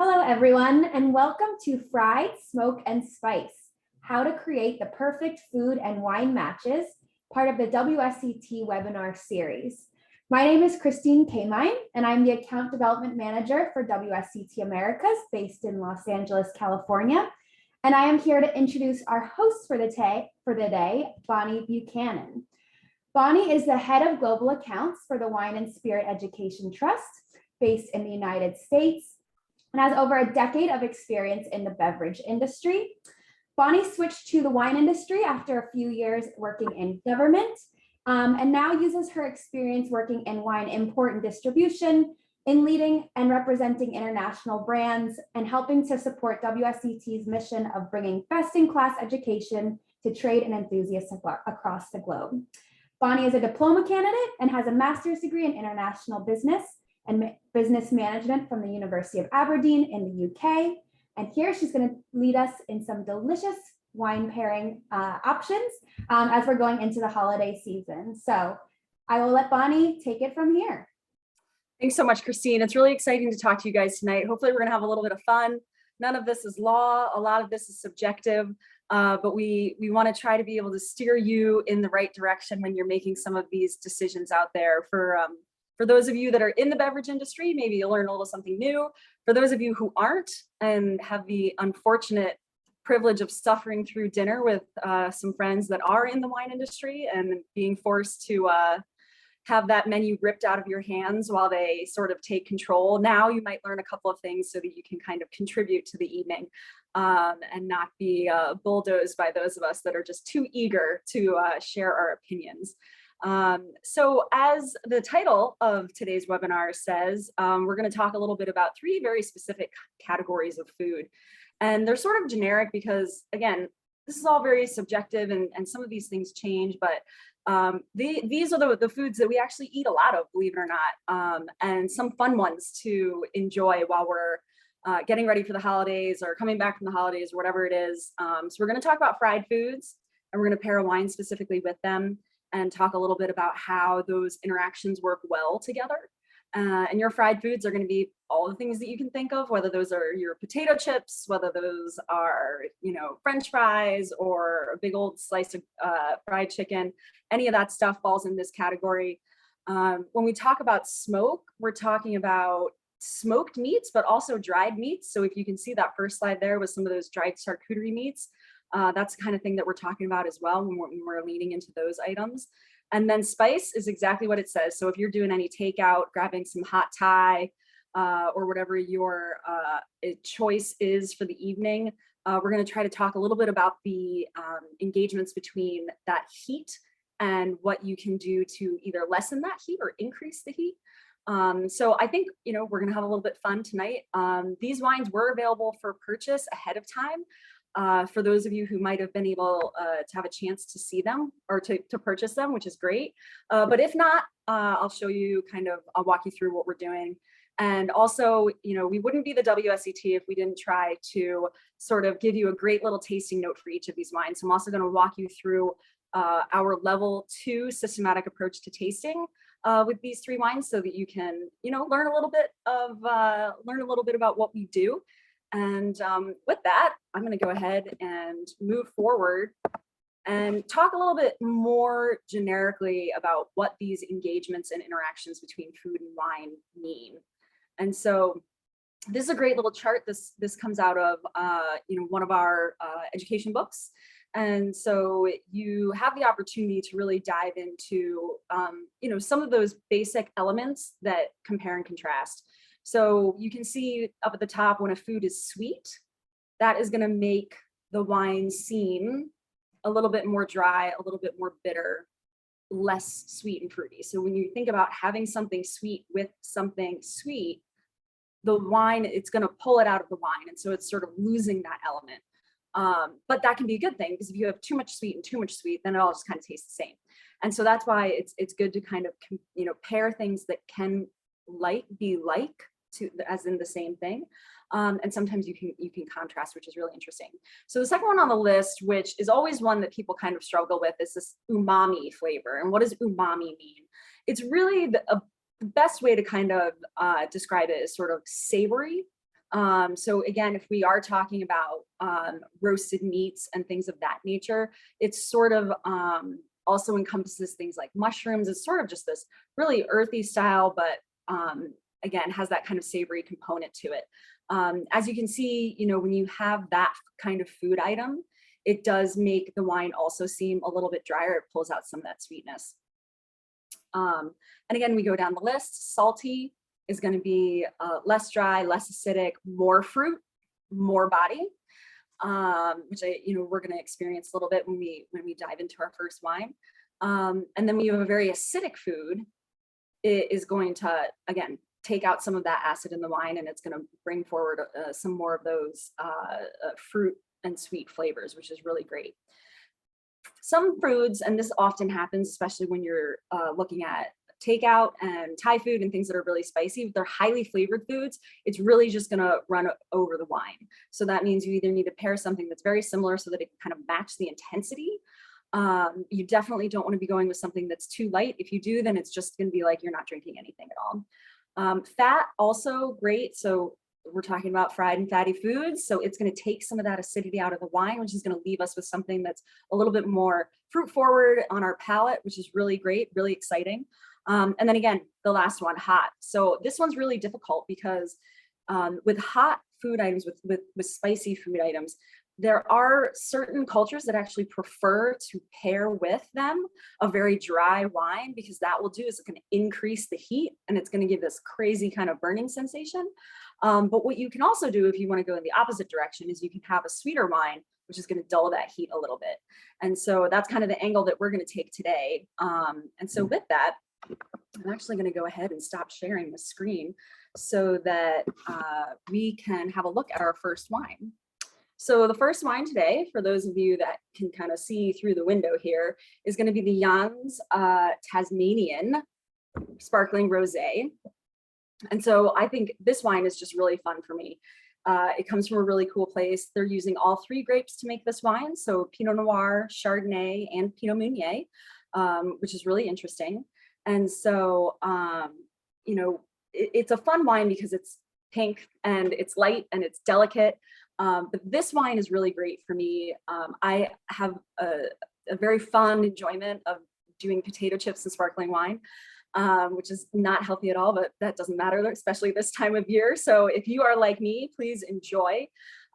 Hello, everyone, and welcome to Fried, Smoke, and Spice, How to Create the Perfect Food and Wine Matches, part of the WSET webinar series. My name is Christine Kamine, and I'm the Account Development Manager for WSET Americas, based in Los Angeles, California. And I am here to introduce our host for the day, Bonnie Buchanan. Bonnie is the head of global accounts for the Wine and Spirit Education Trust, based in the United States, and has over a decade of experience in the beverage industry. Bonnie switched to the wine industry after a few years working in government, and now uses her experience working in wine import and distribution, in leading and representing international brands, and helping to support WSET's mission of bringing best-in-class education to trade and enthusiasts across the globe. Bonnie is a diploma candidate and has a master's degree in international business and business management from the University of Aberdeen in the UK. And here she's going to lead us in some delicious wine pairing options as we're going into the holiday season. So I will let Bonnie take it from here. Thanks so much, Christine. It's really exciting to talk to you guys tonight. Hopefully we're going to have a little bit of fun. None of this is law. A lot of this is subjective, but we want to try to be able to steer you in the right direction when you're making some of these decisions out there. For those of you that are in the beverage industry, maybe you'll learn a little something new. For those of you who aren't and have the unfortunate privilege of suffering through dinner with some friends that are in the wine industry and being forced to have that menu ripped out of your hands while they sort of take control. Now you might learn a couple of things so that you can kind of contribute to the evening and not be bulldozed by those of us that are just too eager to share our opinions. So as the title of today's webinar says, we're going to talk a little bit about three very specific categories of food. And they're sort of generic because, again, this is all very subjective and some of these things change, but these are the foods that we actually eat a lot of, believe it or not, and some fun ones to enjoy while we're getting ready for the holidays or coming back from the holidays or whatever it is. So we're going to talk about fried foods, and we're going to pair a wine specifically with them and talk a little bit about how those interactions work well together. And your fried foods are going to be all the things that you can think of, whether those are your potato chips, whether those are, French fries or a big old slice of fried chicken. Any of that stuff falls in this category. When we talk about smoke, we're talking about smoked meats, but also dried meats. So if you can see that first slide there with some of those dried charcuterie meats, that's the kind of thing that we're talking about as well when we're leaning into those items. And then spice is exactly what it says. So if you're doing any takeout, grabbing some hot Thai or whatever your choice is for the evening, we're going to try to talk a little bit about the engagements between that heat and what you can do to either lessen that heat or increase the heat. So I think, we're going to have a little bit fun tonight. These wines were available for purchase ahead of time. For those of you who might have been able to have a chance to see them or to purchase them, which is great. But if not, I'll show you I'll walk you through what we're doing. And also, we wouldn't be the WSET if we didn't try to sort of give you a great little tasting note for each of these wines. So I'm also going to walk you through our level 2 systematic approach to tasting with these three wines so that you can, learn a little bit about what we do. And with that, I'm going to go ahead and move forward and talk a little bit more generically about what these engagements and interactions between food and wine mean. And so this is a great little chart. This comes out of one of our education books. And so you have the opportunity to really dive into some of those basic elements that compare and contrast. So you can see up at the top, when a food is sweet, that is going to make the wine seem a little bit more dry, a little bit more bitter, less sweet and fruity. So when you think about having something sweet with something sweet, the wine, it's going to pull it out of the wine. And so it's sort of losing that element. But that can be a good thing, because if you have too much sweet and too much sweet, then it all just kind of tastes the same. And so that's why it's good to kind of, pair things that can be as in the same thing. And sometimes you can contrast, which is really interesting. So the second one on the list, which is always one that people kind of struggle with, is this umami flavor. And what does umami mean? It's really the best way to kind of describe it is sort of savory, So again, if we are talking about roasted meats and things of that nature, it's sort of also encompasses things like mushrooms. It's sort of just this really earthy style, but again, has that kind of savory component to it. As you can see, you know, when you have that kind of food item, it does make the wine also seem a little bit drier. It pulls out some of that sweetness. And again, we go down the list. Salty is going to be less dry, less acidic, more fruit, more body, which we're going to experience a little bit when we dive into our first wine. And then when you have a very acidic food, it is going to, again, take out some of that acid in the wine, and it's going to bring forward some more of those fruit and sweet flavors, which is really great. Some foods, and this often happens, especially when you're looking at takeout and Thai food and things that are really spicy, if they're highly flavored foods, it's really just going to run over the wine. So that means you either need to pair something that's very similar so that it can kind of match the intensity. You definitely don't want to be going with something that's too light. If you do, then it's just going to be like you're not drinking anything at all. Fat, also great. So we're talking about fried and fatty foods. So it's going to take some of that acidity out of the wine, which is going to leave us with something that's a little bit more fruit forward on our palate, which is really great, really exciting. And then again, the last one, hot. So this one's really difficult because with hot food items, with spicy food items, there are certain cultures that actually prefer to pair with them a very dry wine, because that will do is it's going to increase the heat and it's going to give this crazy kind of burning sensation. But what you can also do if you want to go in the opposite direction is you can have a sweeter wine, which is going to dull that heat a little bit. And so that's kind of the angle that we're going to take today. And so with that, I'm actually going to go ahead and stop sharing the screen so that we can have a look at our first wine. So the first wine today, for those of you that can kind of see through the window here, is going to be the Young's Tasmanian Sparkling Rosé. And so I think this wine is just really fun for me. It comes from a really cool place. They're using all three grapes to make this wine. So Pinot Noir, Chardonnay, and Pinot Meunier, which is really interesting. And so, it's a fun wine because it's pink and it's light and it's delicate. But this wine is really great for me. I have a very fun enjoyment of doing potato chips and sparkling wine, which is not healthy at all, but that doesn't matter, especially this time of year. So if you are like me, please enjoy.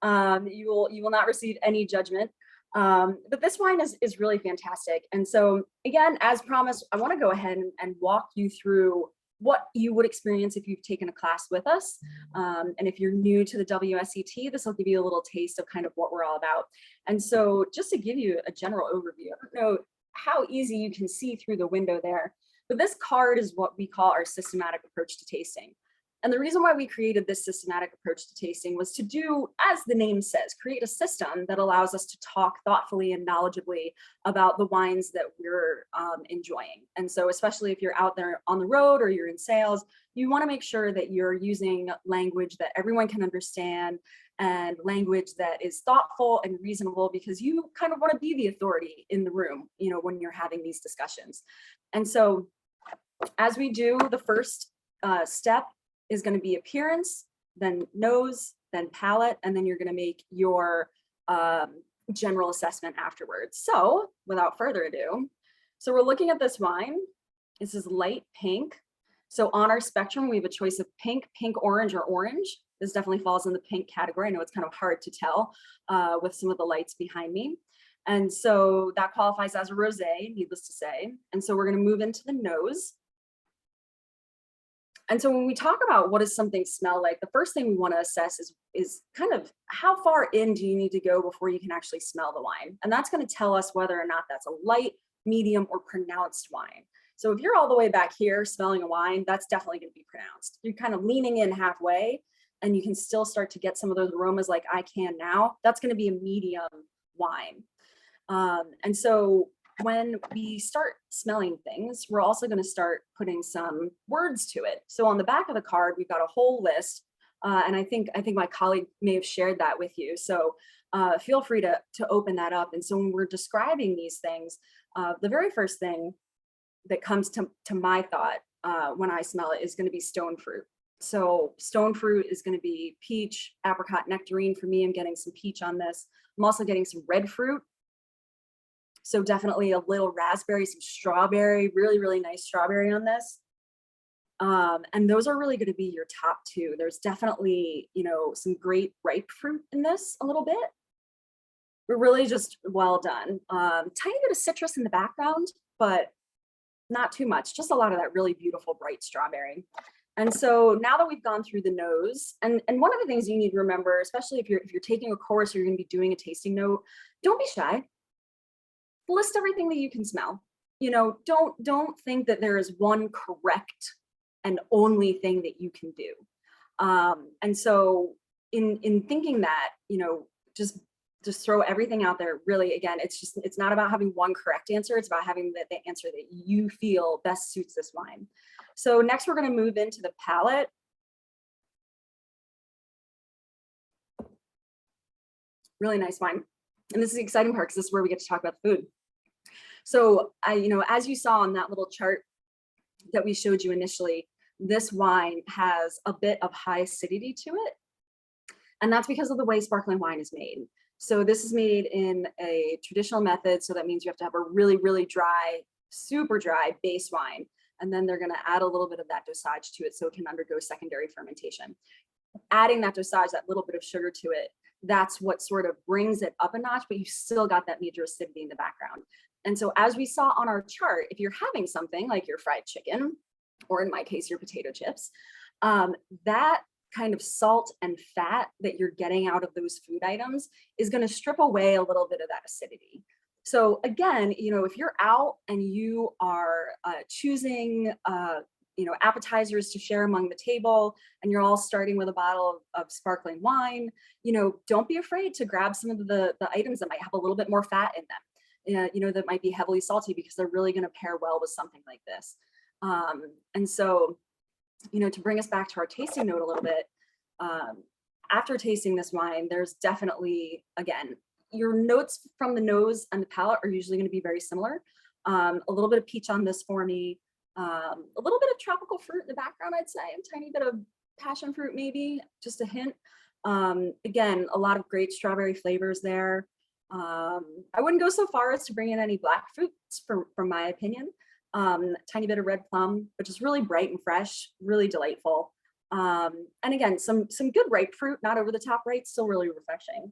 You will not receive any judgment. But this wine is really fantastic. And so again, as promised, I want to go ahead and walk you through what you would experience if you've taken a class with us. And if you're new to the WSET, this will give you a little taste of kind of what we're all about. And so just to give you a general overview, I don't know how easy you can see through the window there, but this card is what we call our systematic approach to tasting. And the reason why we created this systematic approach to tasting was to do, as the name says, create a system that allows us to talk thoughtfully and knowledgeably about the wines that we're enjoying. And so especially if you're out there on the road or you're in sales, you want to make sure that you're using language that everyone can understand and language that is thoughtful and reasonable, because you kind of want to be the authority in the room, when you're having these discussions. And so as we do, the first step is going to be appearance, then nose, then palate, and then you're going to make your general assessment afterwards. So without further ado, so we're looking at this wine. This is light pink. So on our spectrum, we have a choice of pink, pink orange, or orange. This definitely falls in the pink category. I know it's kind of hard to tell with some of the lights behind me. And so that qualifies as a rosé, needless to say. And so we're going to move into the nose. And so when we talk about what does something smell like, the first thing we want to assess is kind of how far in do you need to go before you can actually smell the wine? And that's going to tell us whether or not that's a light, medium, or pronounced wine. So if you're all the way back here smelling a wine, that's definitely going to be pronounced. You're kind of leaning in halfway and you can still start to get some of those aromas like I can now. That's going to be a medium wine. And so when we start smelling things, we're also going to start putting some words to it. So on the back of the card, we've got a whole list. And I think my colleague may have shared that with you. So feel free to open that up. And so when we're describing these things, the very first thing that comes to my thought when I smell it is going to be stone fruit. So stone fruit is going to be peach, apricot, nectarine. For me, I'm getting some peach on this. I'm also getting some red fruit. So definitely a little raspberry, some strawberry, really, really nice strawberry on this. And those are really going to be your top two. There's definitely, some great ripe fruit in this a little bit. We're really just well done. Tiny bit of citrus in the background, but not too much, just a lot of that really beautiful bright strawberry. And so now that we've gone through the nose, and one of the things you need to remember, especially if you're taking a course or you're going to be doing a tasting note, don't be shy. List everything that you can smell. Don't think that there is one correct and only thing that you can do. And so in thinking that, just throw everything out there. Really, again, it's not about having one correct answer. It's about having the answer that you feel best suits this wine. So next we're going to move into the palate. Really nice wine. And this is the exciting part because this is where we get to talk about the food. So as you saw on that little chart that we showed you initially, this wine has a bit of high acidity to it. And that's because of the way sparkling wine is made. So this is made in a traditional method. So that means you have to have a really, really dry, super dry base wine. And then they're going to add a little bit of that dosage to it so it can undergo secondary fermentation. Adding that dosage, that little bit of sugar to it, that's what sort of brings it up a notch, but you still got that major acidity in the background. And so as we saw on our chart, if you're having something like your fried chicken, or in my case, your potato chips, that kind of salt and fat that you're getting out of those food items is going to strip away a little bit of that acidity. So again, if you're out and you are choosing, appetizers to share among the table, and you're all starting with a bottle of sparkling wine, don't be afraid to grab some of the items that might have a little bit more fat in them, that might be heavily salty, because they're really going to pair well with something like this. And so, to bring us back to our tasting note a little bit, after tasting this wine, there's definitely, again, your notes from the nose and the palate are usually going to be very similar. A little bit of peach on this for me, a little bit of tropical fruit in the background, I'd say, a tiny bit of passion fruit, maybe just a hint. Again, a lot of great strawberry flavors there. I wouldn't go so far as to bring in any black fruits from my opinion. Tiny bit of red plum, which is really bright and fresh, really delightful. And again, some good ripe fruit, not over the top ripe, still really refreshing.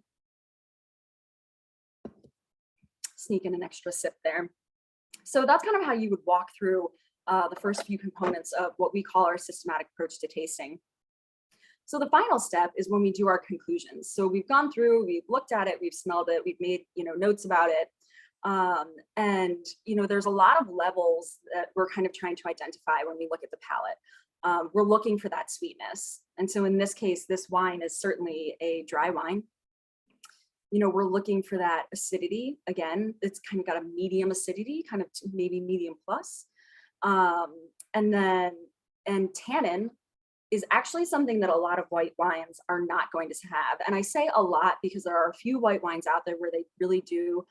Sneak in an extra sip there. So that's kind of how you would walk through the first few components of what we call our systematic approach to tasting. So the final step is when we do our conclusions. So we've gone through, we've looked at it, we've smelled it, we've made notes about it. And there's a lot of levels that we're kind of trying to identify when we look at the palate. We're looking for that sweetness. And so in this case, this wine is certainly a dry wine. We're looking for that acidity. Again, it's kind of got a medium acidity, kind of maybe medium plus. And tannin is actually something that a lot of white wines are not going to have. And I say a lot because there are a few white wines out there where they really do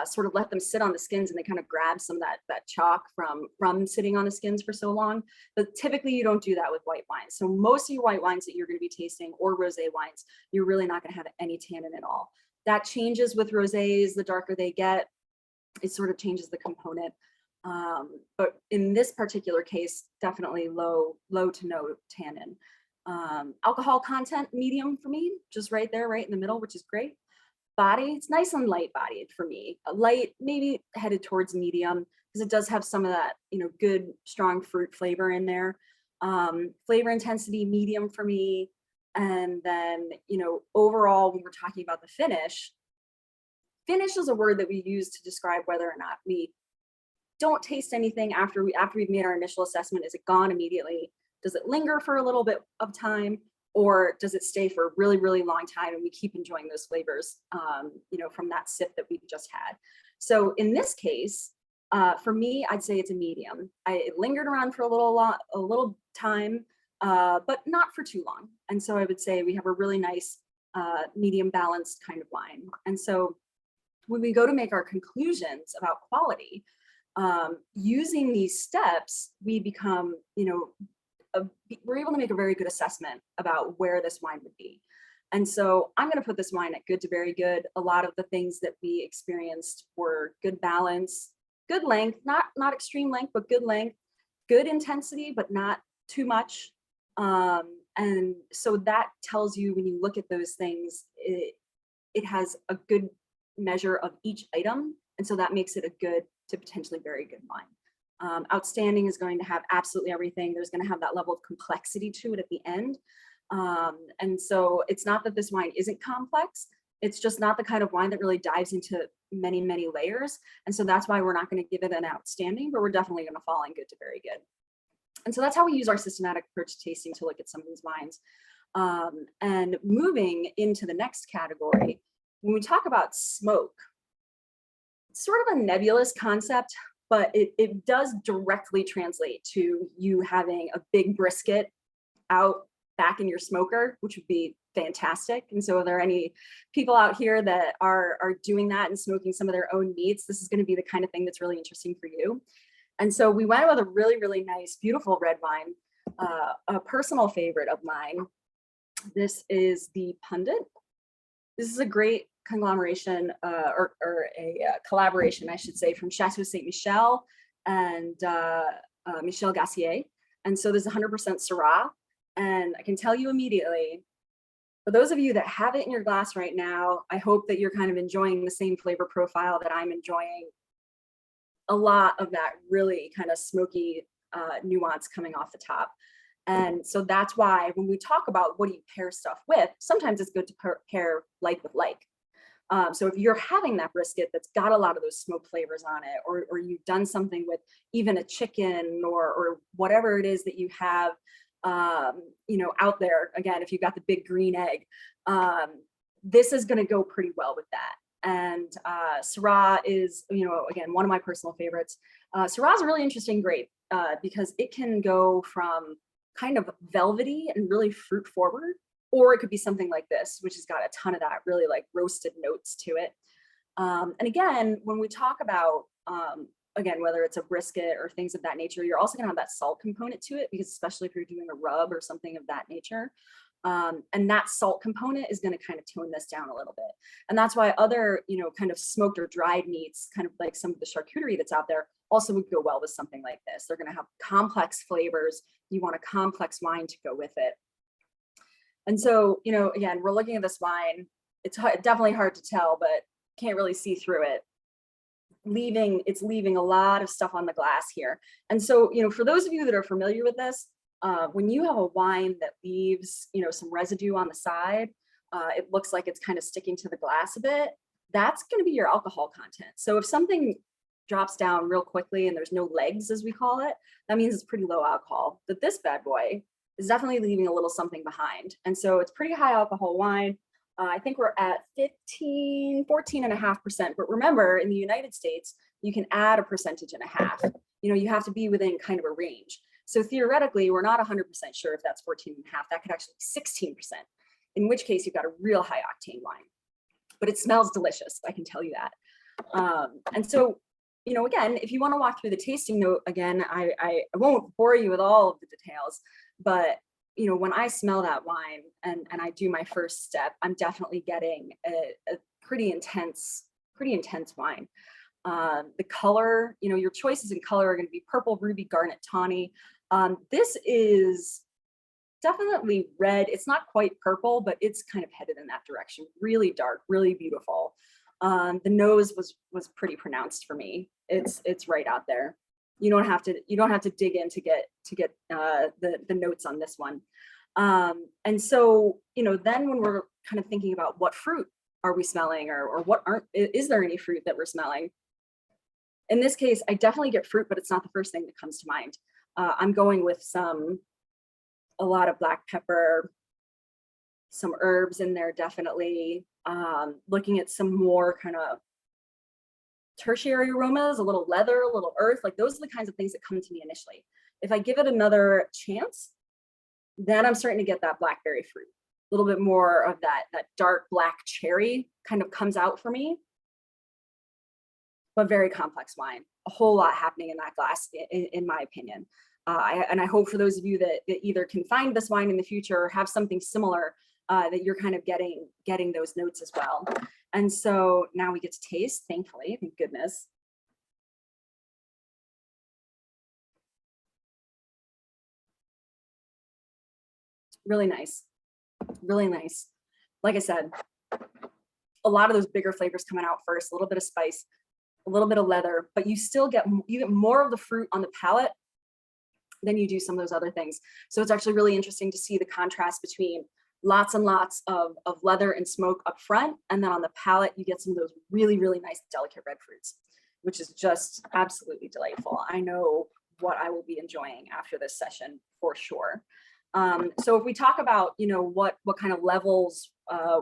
sort of let them sit on the skins, and they kind of grab some of that chalk from sitting on the skins for so long. But typically you don't do that with white wines. So most of your white wines that you're going to be tasting, or rosé wines, you're really not going to have any tannin at all. That changes with rosés. The darker they get, it sort of changes the component. But in this particular case, definitely low to no tannin. Alcohol content, medium for me, just right there, right in the middle, which is great. Body, it's nice and light bodied for me. Light, maybe headed towards medium, because it does have some of that, good, strong fruit flavor in there. Flavor intensity, medium for me. And then, overall, when we're talking about the finish is a word that we use to describe whether or not we don't taste anything after we've made our initial assessment. Is it gone immediately? Does it linger for a little bit of time? Or does it stay for a really, really long time and we keep enjoying those flavors, from that sip that we've just had? So in this case, for me, I'd say it's a medium. It lingered around for a little time, but not for too long. And so I would say we have a really nice, medium balanced kind of wine. And so when we go to make our conclusions about quality, using these steps, we become, we're we're able to make a very good assessment about where this wine would be. And so I'm going to put this wine at good to very good. A lot of the things that we experienced were good balance, good length, not extreme length, but good length, good intensity, but not too much. And so that tells you, when you look at those things, it has a good measure of each item. And so that makes it a good to potentially very good wine. Outstanding is going to have absolutely everything. There's going to have that level of complexity to it at the end. And so it's not that this wine isn't complex. It's just not the kind of wine that really dives into many, many layers. And so that's why we're not going to give it an outstanding, but we're definitely going to fall in good to very good. And so that's how we use our systematic approach to tasting to look at some of these wines. And moving into the next category, when we talk about smoke, it's sort of a nebulous concept, but it does directly translate to you having a big brisket out back in your smoker, which would be fantastic. And so are there any people out here that are doing that and smoking some of their own meats? This is going to be the kind of thing that's really interesting for you. And so we went with a really, really nice, beautiful red wine, a personal favorite of mine. This is the Pundit. This is a great conglomeration or a collaboration, I should say, from Chateau Saint Michel and Michel Gassier. And so there's 100% Syrah. And I can tell you immediately, for those of you that have it in your glass right now, I hope that you're kind of enjoying the same flavor profile that I'm enjoying. A lot of that really kind of smoky nuance coming off the top. And so that's why when we talk about what do you pair stuff with, sometimes it's good to pair like with like. So if you're having that brisket that's got a lot of those smoke flavors on it, or you've done something with even a chicken or whatever it is that you have, out there, again, if you've got the big green egg, this is going to go pretty well with that. And Syrah is, again, one of my personal favorites. Syrah is a really interesting grape because it can go from kind of velvety and really fruit forward, or it could be something like this, which has got a ton of that really like roasted notes to it. And again, when we talk about, again, whether it's a brisket or things of that nature, you're also going to have that salt component to it, because especially if you're doing a rub or something of that nature. And that salt component is going to kind of tone this down a little bit. And that's why other, kind of smoked or dried meats, kind of like some of the charcuterie that's out there, also would go well with something like this. They're going to have complex flavors. You want a complex wine to go with it. And so, again, we're looking at this wine. It's definitely hard to tell, but can't really see through it. It's leaving a lot of stuff on the glass here. And so, for those of you that are familiar with this, when you have a wine that leaves, some residue on the side, it looks like it's kind of sticking to the glass a bit. That's going to be your alcohol content. So if something drops down real quickly and there's no legs, as we call it, that means it's pretty low alcohol. But this bad boy is definitely leaving a little something behind. And so it's pretty high alcohol wine. I think we're at 14.5%. But remember, in the United States, you can add a percentage and a half. You have to be within kind of a range. So theoretically, we're not 100% sure if that's 14.5. That could actually be 16%, in which case you've got a real high octane wine. But it smells delicious, I can tell you that. And so, again, if you want to walk through the tasting note, again, I won't bore you with all of the details, but when I smell that wine and I do my first step, I'm definitely getting a pretty intense wine. The color, your choices in color are going to be purple, ruby, garnet, tawny. This is definitely red. It's not quite purple, but it's kind of headed in that direction. Really dark, really beautiful. The nose was pretty pronounced for me. It's right out there. You don't have to dig in to get the notes on this one. And so, then when we're kind of thinking about what fruit are we smelling, or is there any fruit that we're smelling? In this case, I definitely get fruit, but it's not the first thing that comes to mind. I'm going with a lot of black pepper, some herbs in there, definitely. Looking at some more kind of tertiary aromas, a little leather, a little earth, like those are the kinds of things that come to me initially. If I give it another chance, then I'm starting to get that blackberry fruit. A little bit more of that dark black cherry kind of comes out for me. But very complex wine. A whole lot happening in that glass, in my opinion. and I hope for those of you that either can find this wine in the future or have something similar, that you're kind of getting those notes as well. And so now we get to taste, thankfully, thank goodness. Really nice, really nice. Like I said, a lot of those bigger flavors coming out first, a little bit of spice, a little bit of leather, but you still get more of the fruit on the palate than you do some of those other things. So it's actually really interesting to see the contrast between lots and lots of leather and smoke up front, and then on the palate, you get some of those really, really nice, delicate red fruits, which is just absolutely delightful. I know what I will be enjoying after this session for sure. So if we talk about, what kind of levels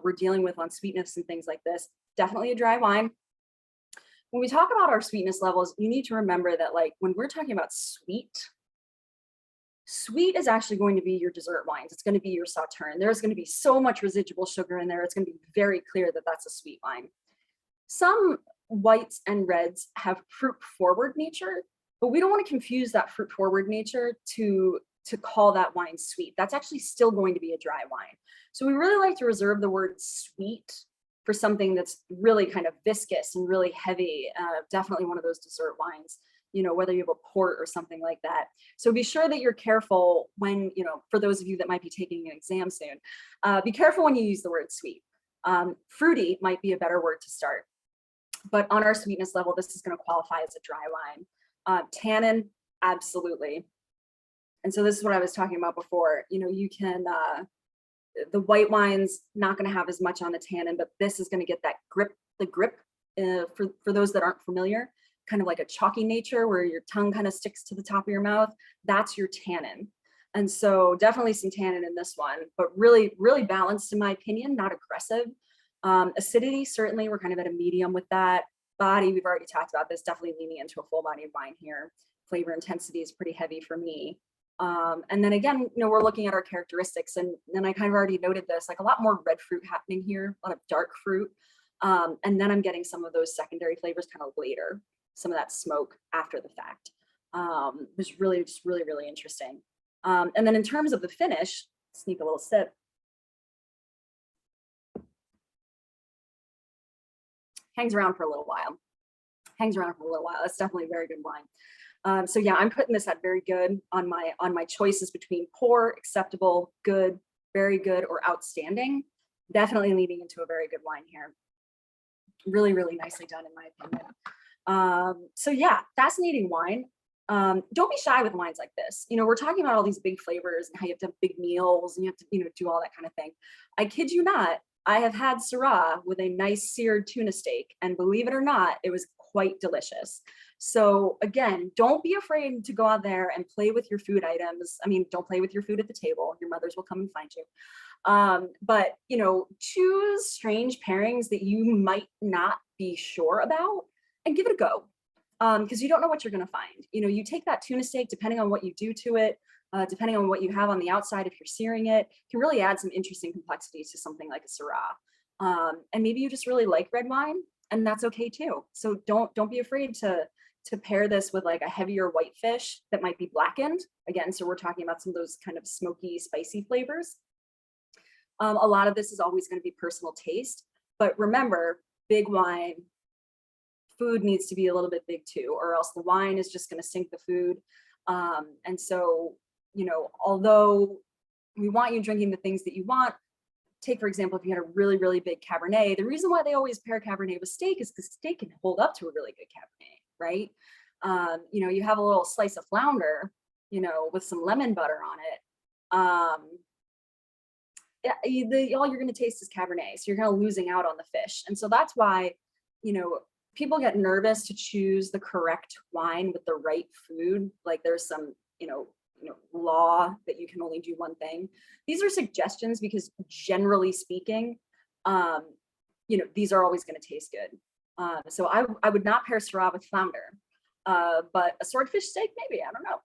we're dealing with on sweetness and things like this, definitely a dry wine. When we talk about our sweetness levels, you need to remember that, like, when we're talking about sweet is actually going to be your dessert wines. It's going to be your Sauterne. There's going to be so much residual sugar in there. It's going to be very clear that that's a sweet wine. Some whites and reds have fruit forward nature, but we don't want to confuse that fruit forward nature to call that wine sweet. That's actually still going to be a dry wine. So we really like to reserve the word sweet for something that's really kind of viscous and really heavy, definitely one of those dessert wines, whether you have a port or something like that. So be sure that you're careful when, for those of you that might be taking an exam soon, be careful when you use the word sweet. Fruity might be a better word to start, but on our sweetness level, this is going to qualify as a dry wine. Tannin, absolutely. And so this is what I was talking about before. You can, the white wine's not going to have as much on the tannin, but this is going to get that grip, for those that aren't familiar, kind of like a chalky nature where your tongue kind of sticks to the top of your mouth. That's your tannin. And so definitely some tannin in this one, but really, really balanced in my opinion, not aggressive. Acidity, certainly we're kind of at a medium with that. Body, we've already talked about this, definitely leaning into a full body of wine here. Flavor intensity is pretty heavy for me. And then again, we're looking at our characteristics, and then I kind of already noted this, like a lot more red fruit happening here, a lot of dark fruit. And then I'm getting some of those secondary flavors kind of later, some of that smoke after the fact, was really, just really, really interesting. And then in terms of the finish, sneak a little sip. Hangs around for a little while. That's definitely a very good wine. So yeah, I'm putting this at very good on my choices between poor, acceptable, good, very good, or outstanding. Definitely leading into a very good wine here. Really, really nicely done in my opinion. So yeah, fascinating wine. Don't be shy with wines like this. We're talking about all these big flavors and how you have to have big meals and you have to, do all that kind of thing. I kid you not, I have had Syrah with a nice seared tuna steak, and believe it or not, it was quite delicious. So again, don't be afraid to go out there and play with your food items. I mean, don't play with your food at the table. Your mothers will come and find you. But choose strange pairings that you might not be sure about and give it a go. Because you don't know what you're going to find. You take that tuna steak, depending on what you do to it, depending on what you have on the outside, if you're searing it, can really add some interesting complexities to something like a Syrah. And maybe you just really like red wine, and that's okay too. So don't be afraid to pair this with like a heavier white fish that might be blackened. Again, so we're talking about some of those kind of smoky, spicy flavors. A lot of this is always going to be personal taste, but remember, big wine, food needs to be a little bit big too, or else the wine is just going to sink the food. And so, although we want you drinking the things that you want, take, for example, if you had a really, really big Cabernet, the reason why they always pair Cabernet with steak is because steak can hold up to a really good Cabernet, right? You have a little slice of flounder, with some lemon butter on it. All you're going to taste is Cabernet. So you're kind of losing out on the fish. And so that's why, people get nervous to choose the correct wine with the right food. Like there's some, law that you can only do one thing. These are suggestions because generally speaking, these are always going to taste good. So I would not pair Syrah with flounder, but a swordfish steak, maybe, I don't know.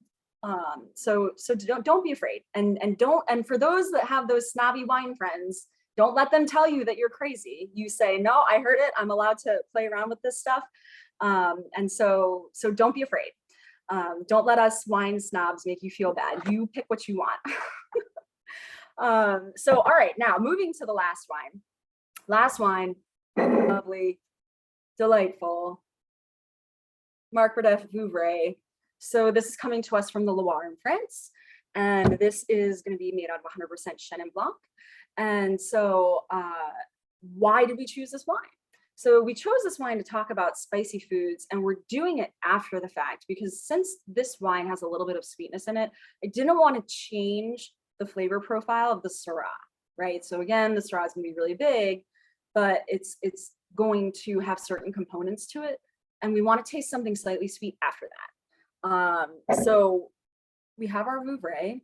So don't be afraid, and for those that have those snobby wine friends, don't let them tell you that you're crazy. You say, no, I heard it. I'm allowed to play around with this stuff. And so don't be afraid. Don't let us wine snobs make you feel bad. You pick what you want. So, all right, now moving to the last wine. Last wine, lovely, delightful, Marc Berdef Vouvray. So this is coming to us from the Loire in France. And this is going to be made out of 100% Chenin Blanc. And so why did we choose this wine? So we chose this wine to talk about spicy foods, and we're doing it after the fact because since this wine has a little bit of sweetness in it, I didn't want to change the flavor profile of the Syrah, right? So again, the Syrah is going to be really big, but it's going to have certain components to it, and we want to taste something slightly sweet after that. So we have our Vouvray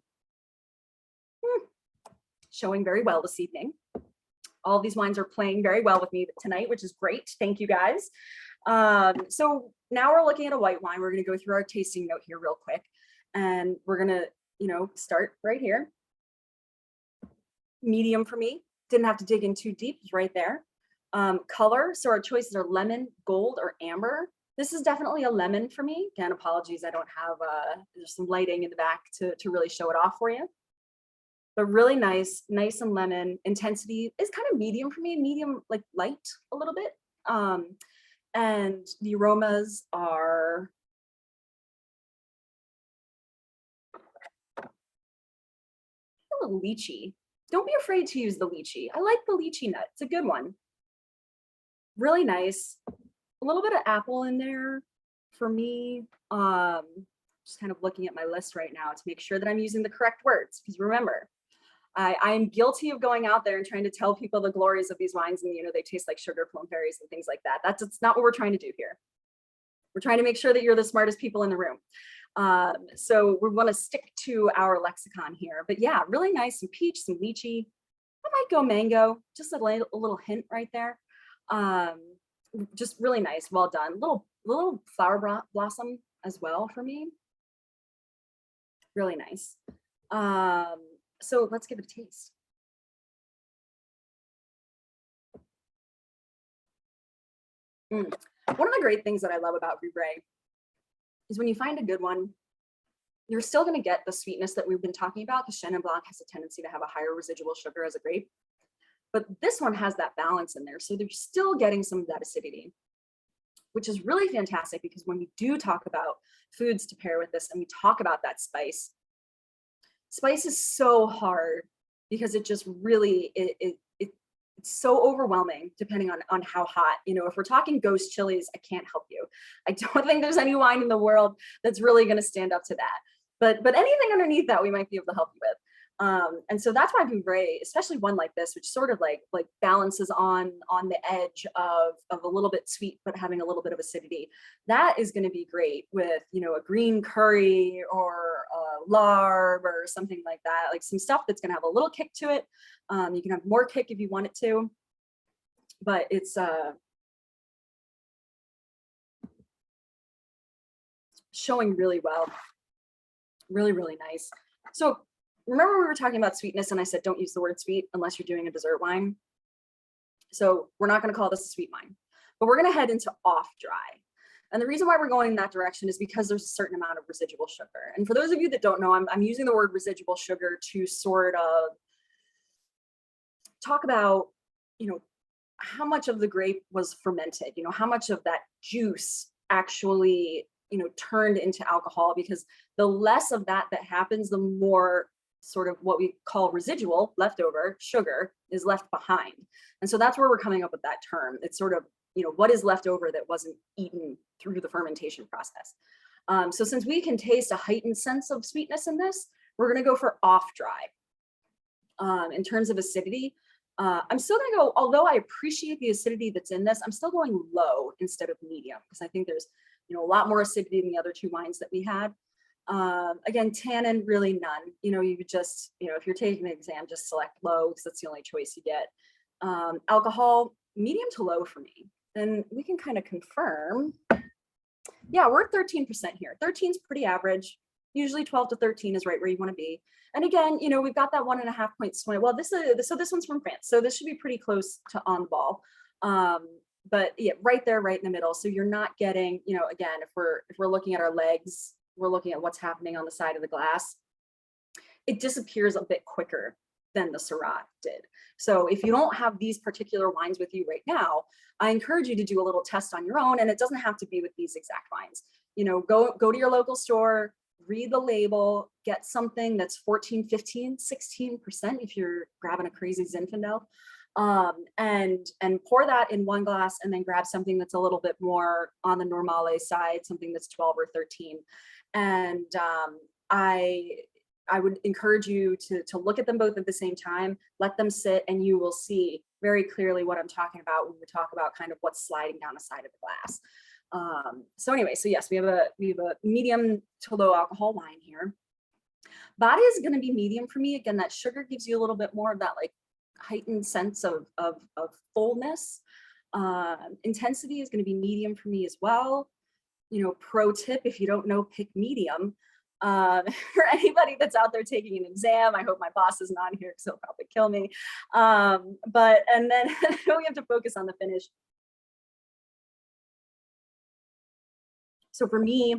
showing very well this evening. All of these wines are playing very well with me tonight, which is great. Thank you guys. So now we're looking at a white wine. We're going to go through our tasting note here real quick, and we're going to, start right here. Medium for me. Didn't have to dig in too deep. It's right there. Color. So our choices are lemon, gold, or amber. This is definitely a lemon for me. Again, apologies. I don't have, there's some lighting in the back to really show it off for you. But really nice and lemon. Intensity is kind of medium for me, medium, like light a little bit. And the aromas are a little lychee. Don't be afraid to use the lychee. I like the lychee nut. It's a good one. Really nice. A little bit of apple in there for me. Just kind of looking at my list right now to make sure that I'm using the correct words. Because remember, I am guilty of going out there and trying to tell people the glories of these wines and, they taste like sugar plum fairies and things like that. That's not what we're trying to do here. We're trying to make sure that you're the smartest people in the room. So we want to stick to our lexicon here. But yeah, really nice. Some peach, some lychee. I might go mango, just a little hint right there. Just really nice, well done. Little flower blossom as well for me. Really nice. So let's give it a taste. One of the great things that I love about Vouvray is when you find a good one, you're still going to get the sweetness that we've been talking about, because Chenin Blanc has a tendency to have a higher residual sugar as a grape. But this one has that balance in there. So they're still getting some of that acidity, which is really fantastic, because when we do talk about foods to pair with this and we talk about that spice is so hard because it just really, it's so overwhelming depending on how hot. If we're talking ghost chilies, I can't help you. I don't think there's any wine in the world that's really going to stand up to that. But anything underneath that, we might be able to help you with. And so that's why Vouvray, especially one like this, which sort of like balances on the edge of a little bit sweet, but having a little bit of acidity, that is going to be great with, a green curry or a larb or something like that, like some stuff that's going to have a little kick to it. You can have more kick if you want it to, but it's showing really well. Really, really nice. So remember we were talking about sweetness and I said, don't use the word sweet unless you're doing a dessert wine. So we're not going to call this a sweet wine, but we're going to head into off dry. And the reason why we're going in that direction is because there's a certain amount of residual sugar. And for those of you that don't know, I'm using the word residual sugar to sort of talk about, how much of the grape was fermented, how much of that juice actually, turned into alcohol, because the less of that happens, the more sort of what we call residual leftover sugar is left behind. And so that's where we're coming up with that term. It's sort of, what is left over that wasn't eaten through the fermentation process. So since we can taste a heightened sense of sweetness in this, we're going to go for off dry. In terms of acidity, I'm still going to go, although I appreciate the acidity that's in this, I'm still going low instead of medium, because I think there's, a lot more acidity in the other two wines that we had. Again, tannin, really none. You would just, if you're taking an exam, just select low, because that's the only choice you get. Alcohol, medium to low for me. And we can kind of confirm. Yeah, we're at 13% here. 13 is pretty average. Usually 12 to 13 is right where you want to be. And again, we've got that 1.5 point swing. Well, this one's from France, so this should be pretty close to on ball. But yeah, right there, right in the middle. So you're not getting, again, if we're looking at our legs, we're looking at what's happening on the side of the glass, it disappears a bit quicker than the Syrah did. So if you don't have these particular wines with you right now, I encourage you to do a little test on your own, and it doesn't have to be with these exact wines. You know, go to your local store, read the label, get something that's 14, 15, 16% if you're grabbing a crazy Zinfandel, and pour that in one glass, and then grab something that's a little bit more on the normale side, something that's 12 or 13. And I would encourage you to look at them both at the same time, let them sit, and you will see very clearly what I'm talking about when we talk about kind of what's sliding down the side of the glass. So anyway, so yes, we have a medium to low alcohol wine here. Body is going to be medium for me. Again, that sugar gives you a little bit more of that like heightened sense of fullness. Intensity is going to be medium for me as well. You know, pro tip, if you don't know, pick medium. For anybody that's out there taking an exam, I hope my boss isn't on here because he'll probably kill me. And then we have to focus on the finish. So for me,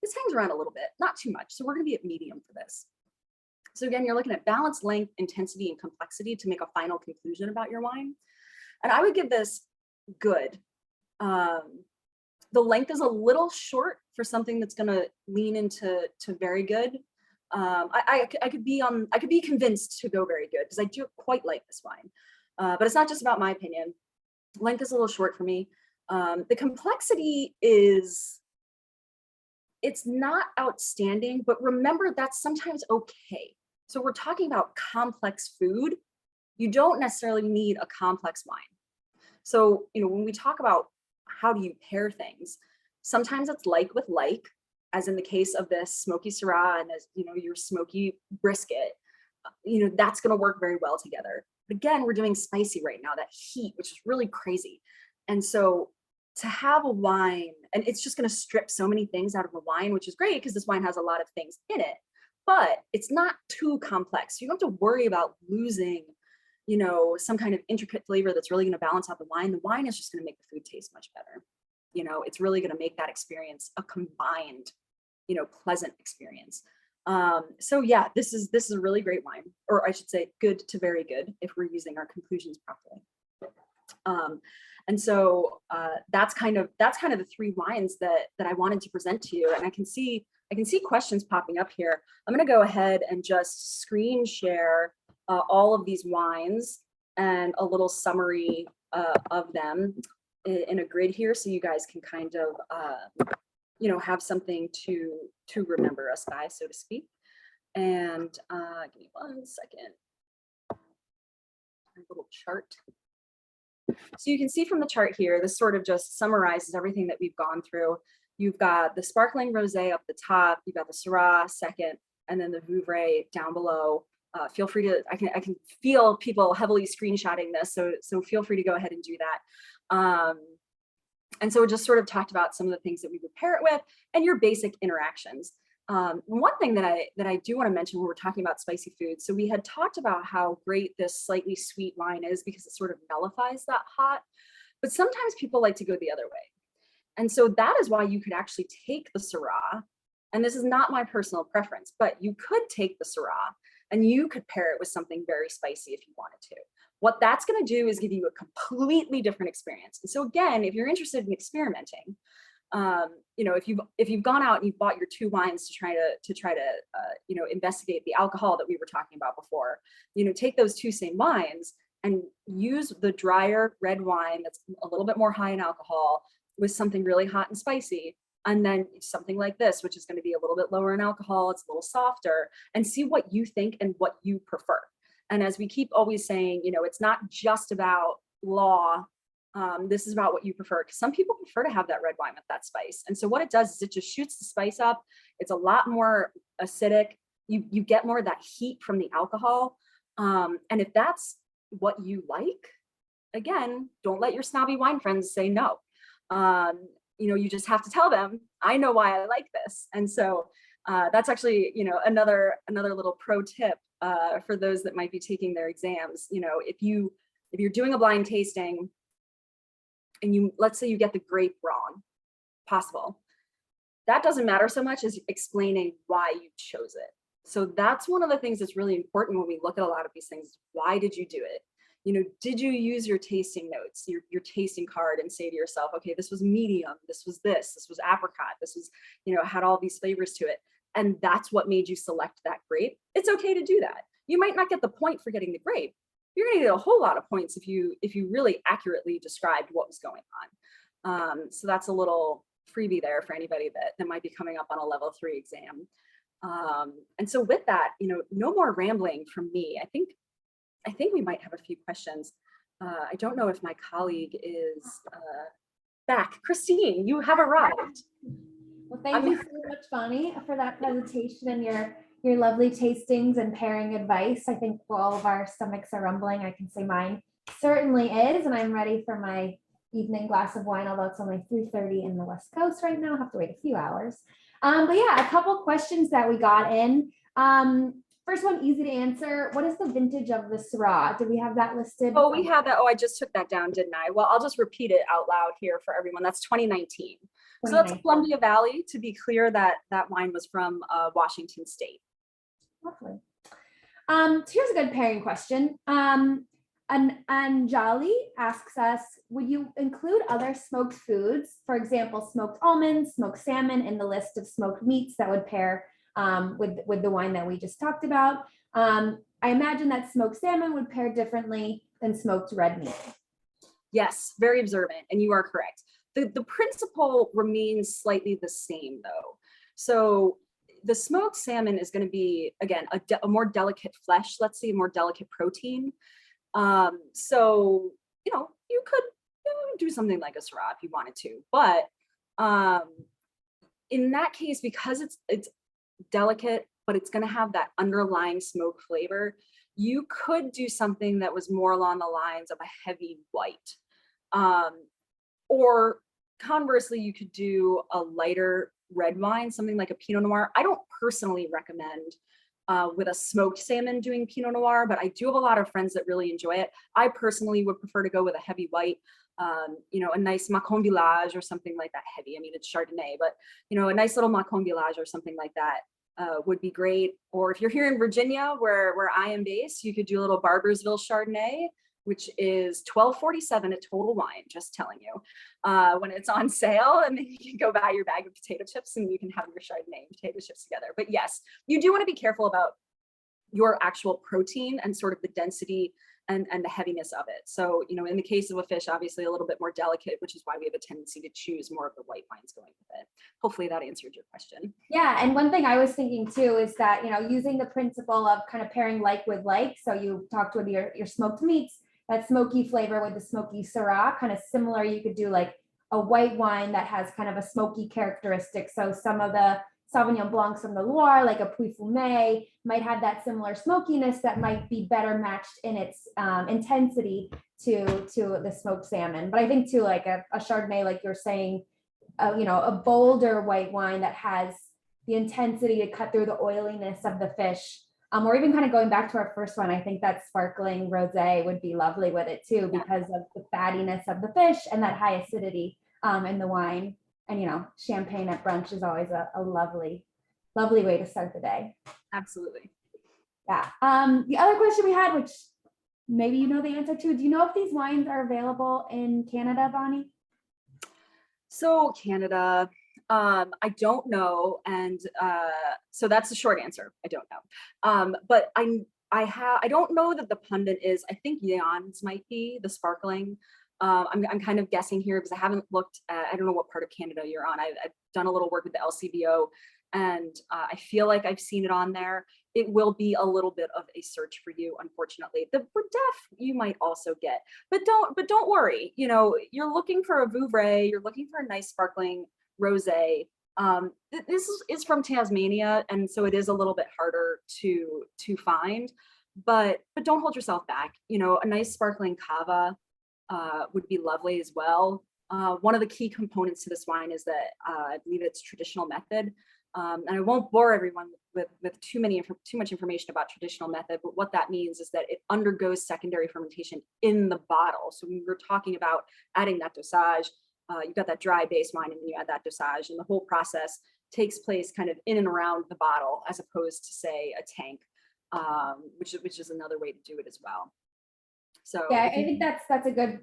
this hangs around a little bit, not too much. So we're going to be at medium for this. So again, you're looking at balance, length, intensity, and complexity to make a final conclusion about your wine. And I would give this good. The length is a little short for something that's going to lean into very good. I could be convinced to go very good because I do quite like this wine, but it's not just about my opinion. Length is a little short for me. The complexity it's not outstanding, but remember that's sometimes okay. So we're talking about complex food. You don't necessarily need a complex wine. So, you know, when we talk about how do you pair things, sometimes it's like with like, as in the case of this smoky Syrah and as, you know, your smoky brisket, you know, that's going to work very well together. But again, we're doing spicy right now, that heat, which is really crazy. And so to have a wine, and it's just going to strip so many things out of a wine, which is great because this wine has a lot of things in it, but it's not too complex. You don't have to worry about losing, you know, some kind of intricate flavor that's really going to balance out the wine. The wine is just going to make the food taste much better. You know, it's really going to make that experience a combined, you know, pleasant experience. So yeah, this is a really great wine, or I should say good to very good if we're using our conclusions properly. And so that's kind of the three wines that I wanted to present to you. And I can see questions popping up here. I'm going to go ahead and just screen share all of these wines and a little summary of them in a grid here, so you guys can kind of you know, have something to remember us by, so to speak. And give me 1 second. A little chart. So you can see from the chart here, this sort of just summarizes everything that we've gone through. You've got the sparkling rosé up the top, you've got the Syrah second, and then the Vouvray down below. Feel free to, I can feel people heavily screenshotting this, so feel free to go ahead and do that. And so we just sort of talked about some of the things that we would pair it with and your basic interactions. One thing that I do want to mention when we're talking about spicy food, so we had talked about how great this slightly sweet wine is because it sort of nullifies that hot, but sometimes people like to go the other way. And so that is why you could actually take the Syrah, and this is not my personal preference, but you could take the Syrah and you could pair it with something very spicy if you wanted to. What that's going to do is give you a completely different experience. And so again, if you're interested in experimenting, you know, if you've gone out and you've bought your 2 wines to try to you know, investigate the alcohol that we were talking about before, you know, take those 2 same wines and use the drier red wine that's a little bit more high in alcohol with something really hot and spicy, and then something like this, which is going to be a little bit lower in alcohol, it's a little softer, and see what you think and what you prefer. And as we keep always saying, you know, it's not just about law. This is about what you prefer, because some people prefer to have that red wine with that spice. And so what it does is it just shoots the spice up. It's a lot more acidic. You get more of that heat from the alcohol. And if that's what you like, again, don't let your snobby wine friends say no. You know, you just have to tell them, I know why I like this. And so that's actually, you know, another little pro tip for those that might be taking their exams. You know, if you're doing a blind tasting and let's say you get the grape wrong, possible, that doesn't matter so much as explaining why you chose it. So that's one of the things that's really important when we look at a lot of these things. Why did you do it? Did you use your tasting notes, your tasting card, and say to yourself, okay, this was medium, this was apricot, this was, had all these flavors to it. And that's what made you select that grape. It's okay to do that. You might not get the point for getting the grape. You're going to get a whole lot of points if you really accurately described what was going on. So that's a little freebie there for anybody that might be coming up on a level 3 exam. And so with that, no more rambling from me. I think we might have a few questions. I don't know if my colleague is back. Christine, you have arrived. Well, thank you so much, Bonnie, for that presentation and your lovely tastings and pairing advice. I think all of our stomachs are rumbling. I can say mine certainly is, and I'm ready for my evening glass of wine, although it's only 3:30 in the West Coast right now. I have to wait a few hours. But yeah, a couple questions that we got in. First one, easy to answer. What is the vintage of the Syrah? Do we have that listed? Oh, we have that. Oh, I just took that down, didn't I? Well, I'll just repeat it out loud here for everyone. That's 2019. So that's Columbia Valley. To be clear, that wine was from Washington State. Lovely. So here's a good pairing question. Anjali asks us, would you include other smoked foods, for example, smoked almonds, smoked salmon, in the list of smoked meats that would pair with the wine that we just talked about? I imagine that smoked salmon would pair differently than smoked red meat. Yes, very observant, and you are correct. The principle remains slightly the same though. So the smoked salmon is going to be, again, a more delicate flesh, let's say a more delicate protein. So, you could do something like a Syrah if you wanted to, but in that case, because it's delicate, but it's going to have that underlying smoke flavor, you could do something that was more along the lines of a heavy white. Or conversely, you could do a lighter red wine, something like a Pinot Noir. I don't personally recommend with a smoked salmon doing Pinot Noir, but I do have a lot of friends that really enjoy it. I personally would prefer to go with a heavy white, a nice Macon Village or something like that. Heavy, I mean, it's Chardonnay, but a nice little Macon Village or something like that would be great. Or if you're here in Virginia, where I am based, you could do a little Barbersville Chardonnay, which is $12.47 a total wine, just telling you, when it's on sale. And then you can go buy your bag of potato chips and you can have your Chardonnay and potato chips together. But yes, you do want to be careful about your actual protein and sort of the density and the heaviness of it. So, in the case of a fish, obviously a little bit more delicate, which is why we have a tendency to choose more of the white wines going with it. Hopefully that answered your question. Yeah, and one thing I was thinking too is that, using the principle of kind of pairing like with like, so you talked with your smoked meats, that smoky flavor with the smoky Syrah, kind of similar. You could do like a white wine that has kind of a smoky characteristic. So some of the Sauvignon Blancs from the Loire, like a Puy Fumé, might have that similar smokiness that might be better matched in its intensity to the smoked salmon. But I think too, like a Chardonnay, like you're saying, a bolder white wine that has the intensity to cut through the oiliness of the fish. Or even kind of going back to our first one, I think that sparkling rosé would be lovely with it too, because of the fattiness of the fish and that high acidity in the wine. And champagne at brunch is always a lovely way to start the day. Absolutely. Yeah. The other question we had, which maybe you know the answer to, do you know if these wines are available in Canada, Bonnie? So Canada, I don't know, and so that's the short answer. I don't know, but I don't know that the pundit is. I think Jan's might be the sparkling. I'm kind of guessing here because I haven't looked at, I don't know what part of Canada you're on. I've done a little work with the LCBO, and I feel like I've seen it on there. It will be a little bit of a search for you, unfortunately. The Burdef you might also get, but don't worry. You're looking for a Vouvray, you're looking for a nice sparkling rosé. This is from Tasmania, and so it is a little bit harder to find. But don't hold yourself back. A nice sparkling cava would be lovely as well. One of the key components to this wine is that I believe it's traditional method. And I won't bore everyone with too much information about traditional method, but what that means is that it undergoes secondary fermentation in the bottle. So when we're talking about adding that dosage, you've got that dry base wine and then you add that dosage, and the whole process takes place kind of in and around the bottle, as opposed to, say, a tank, which is another way to do it as well. So yeah, I think that's a good,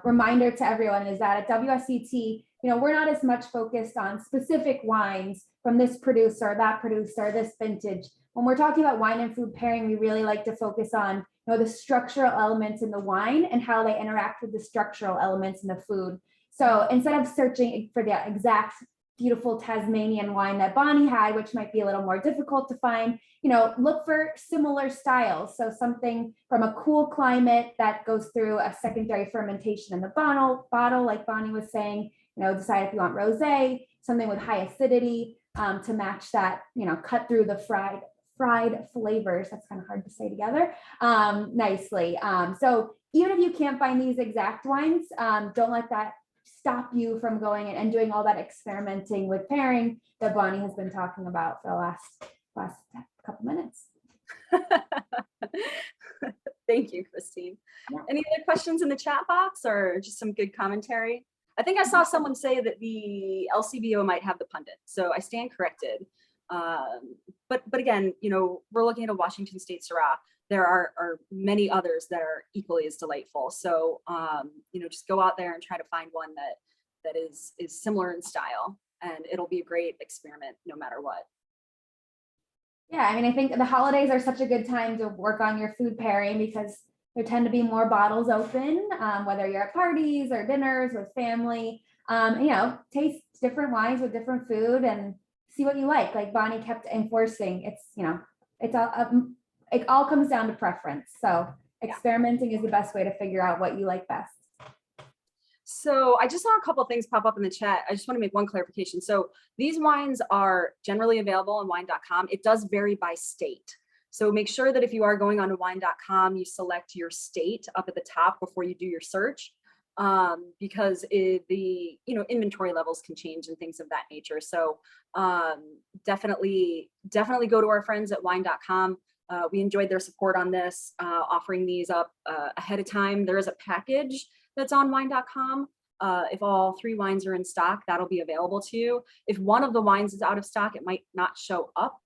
reminder to everyone, is that at WSET, we're not as much focused on specific wines from this producer, that producer, this vintage. When we're talking about wine and food pairing, we really like to focus on, the structural elements in the wine and how they interact with the structural elements in the food. So instead of searching for the exact beautiful Tasmanian wine that Bonnie had, which might be a little more difficult to find, look for similar styles. So something from a cool climate that goes through a secondary fermentation in the bottle, like Bonnie was saying, decide if you want rosé, something with high acidity, to match that, cut through the fried flavors, that's kind of hard to say together, nicely. So even if you can't find these exact wines, don't let that stop you from going and doing all that experimenting with pairing that Bonnie has been talking about for the last couple minutes. Thank you, Christine. Yeah. Any other questions in the chat box, or just some good commentary? I think I saw someone say that the LCBO might have the pundit, so I stand corrected. But again, we're looking at a Washington State Syrah. There are many others that are equally as delightful. So, just go out there and try to find one that is similar in style, and it'll be a great experiment no matter what. Yeah, I mean, I think the holidays are such a good time to work on your food pairing, because there tend to be more bottles open, whether you're at parties or dinners with family. Taste different wines with different food and see what you like. Like Bonnie kept enforcing, it all comes down to preference. So experimenting is the best way to figure out what you like best. So I just saw a couple of things pop up in the chat. I just want to make one clarification. So these wines are generally available on wine.com. It does vary by state. So make sure that if you are going on to wine.com, you select your state up at the top before you do your search, because the inventory levels can change and things of that nature. So definitely go to our friends at wine.com. We enjoyed their support on this, offering these up ahead of time. There is a package that's on wine.com. If all 3 wines are in stock, that'll be available to you. If one of the wines is out of stock, it might not show up.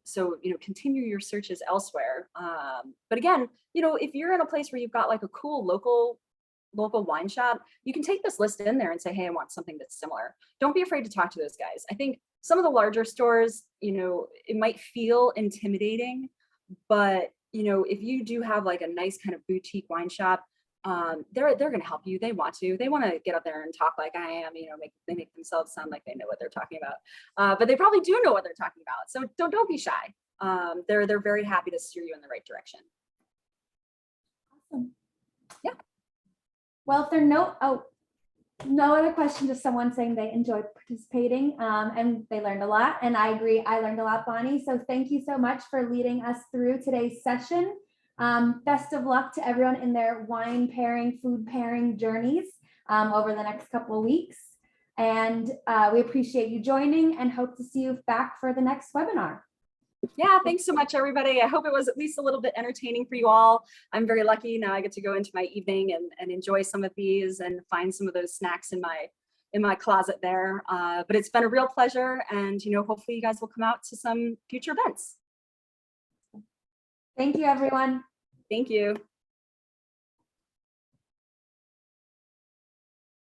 So, continue your searches elsewhere. But again, if you're in a place where you've got like a cool local wine shop, you can take this list in there and say, hey, I want something that's similar. Don't be afraid to talk to those guys. I think some of the larger stores, it might feel intimidating, but if you do have like a nice kind of boutique wine shop, they're going to help you. They want to get up there and talk like I am, they make themselves sound like they know what they're talking about. But they probably do know what they're talking about. So don't be shy. They're very happy to steer you in the right direction. Awesome. Yeah. Well, if there are no other questions, just someone saying they enjoyed participating, and they learned a lot. And I agree, I learned a lot, Bonnie. So thank you so much for leading us through today's session. Best of luck to everyone in their wine pairing, food pairing journeys over the next couple of weeks. And we appreciate you joining and hope to see you back for the next webinar. Yeah, thanks so much, everybody. I hope it was at least a little bit entertaining for you all. I'm very lucky now I get to go into my evening and enjoy some of these and find some of those snacks in my closet there. But it's been a real pleasure, and hopefully you guys will come out to some future events. Thank you, everyone. Thank you.